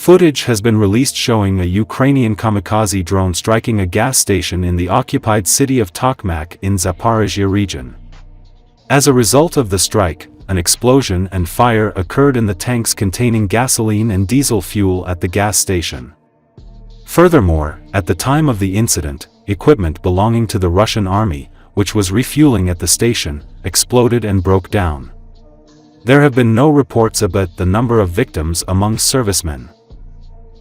Footage has been released showing a Ukrainian kamikaze drone striking a gas station in the occupied city of Tokmak in Zaporizhzhia region. As a result of the strike, an explosion and fire occurred in the tanks containing gasoline and diesel fuel at the gas station. Furthermore, at the time of the incident, equipment belonging to the Russian army, which was refueling at the station, exploded and broke down. There have been no reports about the number of victims among servicemen.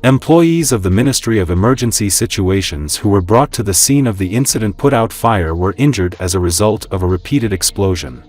Employees of the Ministry of Emergency Situations who were brought to the scene of the incident put out fire were injured as a result of a repeated explosion.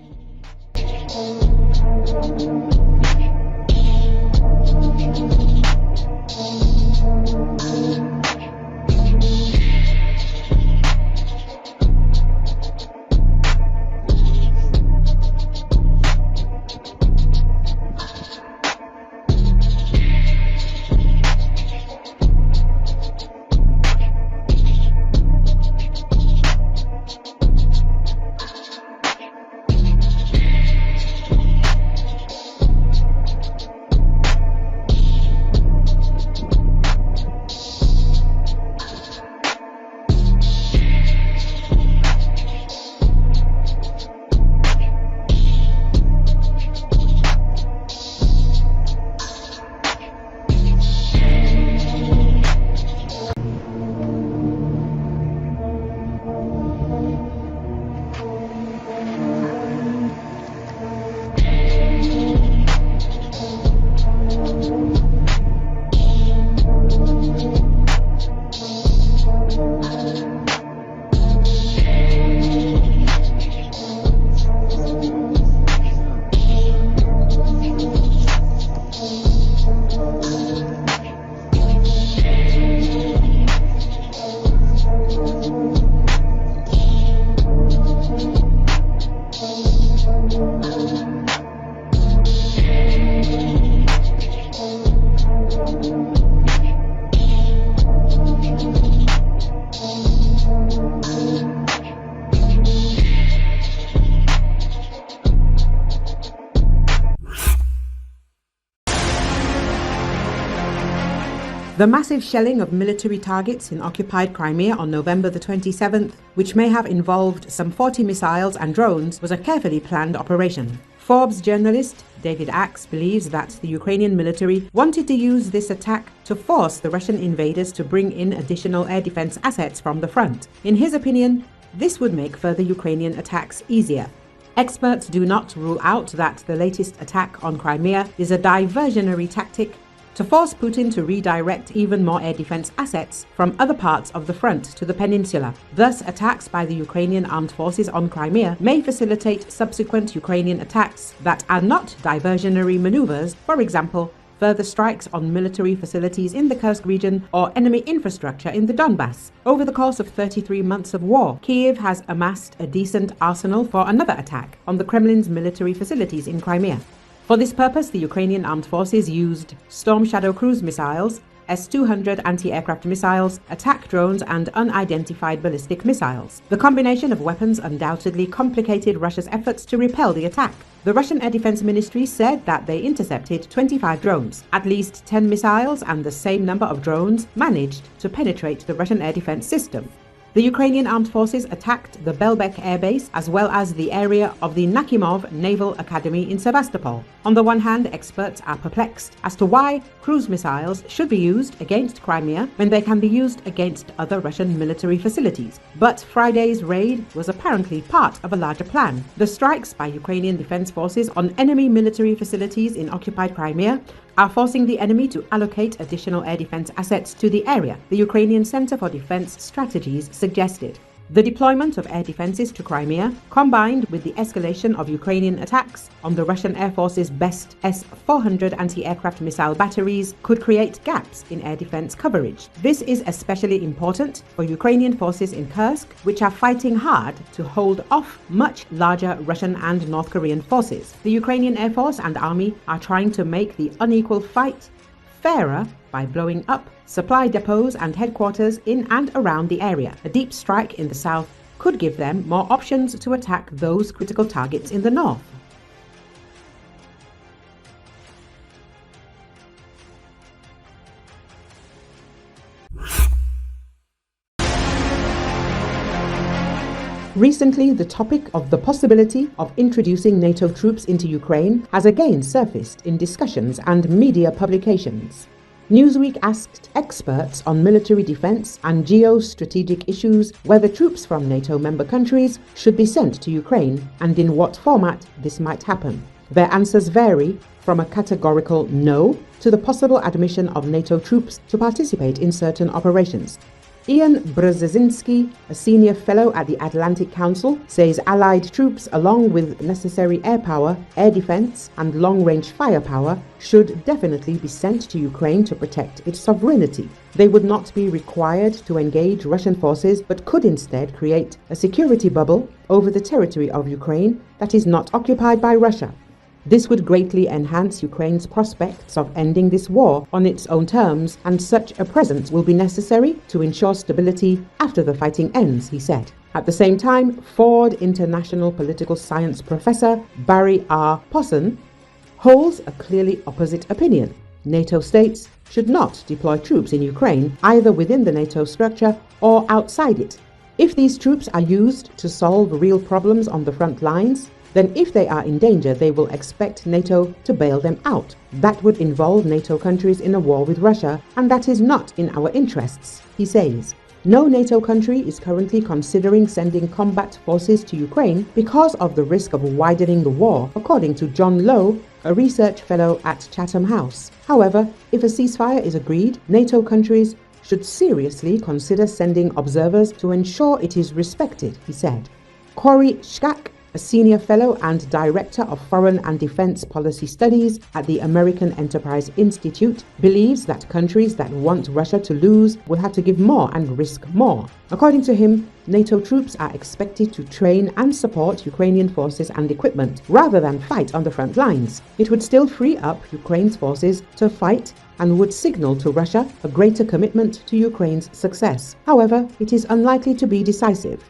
The massive shelling of military targets in occupied Crimea on November the 27th, which may have involved some 40 missiles and drones, was a carefully planned operation. Forbes journalist David Axe believes that the Ukrainian military wanted to use this attack to force the Russian invaders to bring in additional air defense assets from the front. In his opinion, this would make further Ukrainian attacks easier. Experts do not rule out that the latest attack on Crimea is a diversionary tactic to force Putin to redirect even more air defense assets from other parts of the front to the peninsula. Thus, attacks by the Ukrainian armed forces on Crimea may facilitate subsequent Ukrainian attacks that are not diversionary maneuvers, for example, further strikes on military facilities in the Kursk region or enemy infrastructure in the Donbass. Over the course of 33 months of war, Kiev has amassed a decent arsenal for another attack on the Kremlin's military facilities in Crimea. For this purpose, the Ukrainian armed forces used Storm Shadow cruise missiles, S-200 anti-aircraft missiles, attack drones and unidentified ballistic missiles. The combination of weapons undoubtedly complicated Russia's efforts to repel the attack. The Russian Air Defense Ministry said that they intercepted 25 drones. At least 10 missiles and the same number of drones managed to penetrate the Russian air defense system. The Ukrainian armed forces attacked the Belbek air base as well as the area of the Nakhimov Naval Academy in Sevastopol. On the one hand, experts are perplexed as to why cruise missiles should be used against Crimea when they can be used against other Russian military facilities. But Friday's raid was apparently part of a larger plan. The strikes by Ukrainian defense forces on enemy military facilities in occupied Crimea are forcing the enemy to allocate additional air defense assets to the area, the Ukrainian Center for Defense Strategies suggested. The deployment of air defenses to Crimea, combined with the escalation of Ukrainian attacks on the Russian Air Force's best S-400 anti-aircraft missile batteries, could create gaps in air defense coverage. This is especially important for Ukrainian forces in Kursk, which are fighting hard to hold off much larger Russian and North Korean forces. The Ukrainian Air Force and Army are trying to make the unequal fight fairer by blowing up supply depots and headquarters in and around the area. A deep strike in the south could give them more options to attack those critical targets in the north. Recently, the topic of the possibility of introducing NATO troops into Ukraine has again surfaced in discussions and media publications. Newsweek asked experts on military defense and geostrategic issues whether troops from NATO member countries should be sent to Ukraine and in what format this might happen. Their answers vary from a categorical no to the possible admission of NATO troops to participate in certain operations. Ian Brzezinski, a senior fellow at the Atlantic Council, says Allied troops, along with necessary air power, air defense, and long-range firepower, should definitely be sent to Ukraine to protect its sovereignty. They would not be required to engage Russian forces, but could instead create a security bubble over the territory of Ukraine that is not occupied by Russia. This would greatly enhance Ukraine's prospects of ending this war on its own terms, and such a presence will be necessary to ensure stability after the fighting ends, he said. At the same time, Ford International Political Science professor Barry R. Posson holds a clearly opposite opinion. NATO states should not deploy troops in Ukraine, either within the NATO structure or outside it. If these troops are used to solve real problems on the front lines, then if they are in danger, they will expect NATO to bail them out. That would involve NATO countries in a war with Russia, and that is not in our interests, he says. No NATO country is currently considering sending combat forces to Ukraine because of the risk of widening the war, according to John Lowe, a research fellow at Chatham House. However, if a ceasefire is agreed, NATO countries should seriously consider sending observers to ensure it is respected, he said. Corey Schkack, a senior fellow and director of foreign and defense policy studies at the American Enterprise Institute, believes that countries that want Russia to lose will have to give more and risk more. According to him, NATO troops are expected to train and support Ukrainian forces and equipment rather than fight on the front lines. It would still free up Ukraine's forces to fight and would signal to Russia a greater commitment to Ukraine's success. However, it is unlikely to be decisive.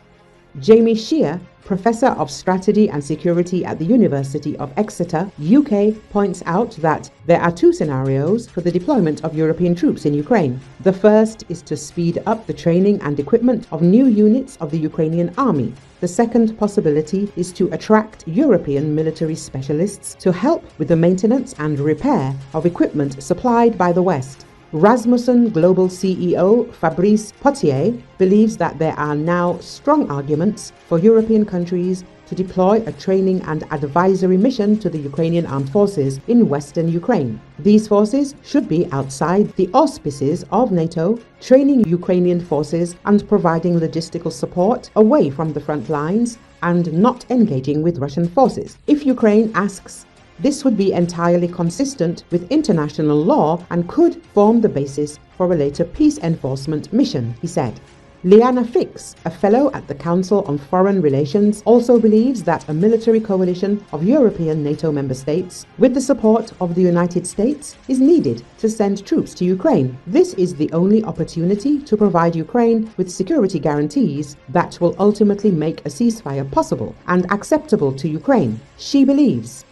Jamie Shear, Professor of Strategy and Security at the University of Exeter, UK, points out that there are two scenarios for the deployment of European troops in Ukraine. The first is to speed up the training and equipment of new units of the Ukrainian army. The second possibility is to attract European military specialists to help with the maintenance and repair of equipment supplied by the West. Rasmussen Global CEO Fabrice Potier believes that there are now strong arguments for European countries to deploy a training and advisory mission to the Ukrainian armed forces in western Ukraine. These forces should be outside the auspices of NATO, training Ukrainian forces and providing logistical support away from the front lines and not engaging with Russian forces. If Ukraine asks, this would be entirely consistent with international law and could form the basis for a later peace enforcement mission, he said. Liana Fix, a fellow at the Council on Foreign Relations, also believes that a military coalition of European NATO member states, with the support of the United States, is needed to send troops to Ukraine. This is the only opportunity to provide Ukraine with security guarantees that will ultimately make a ceasefire possible and acceptable to Ukraine. She believes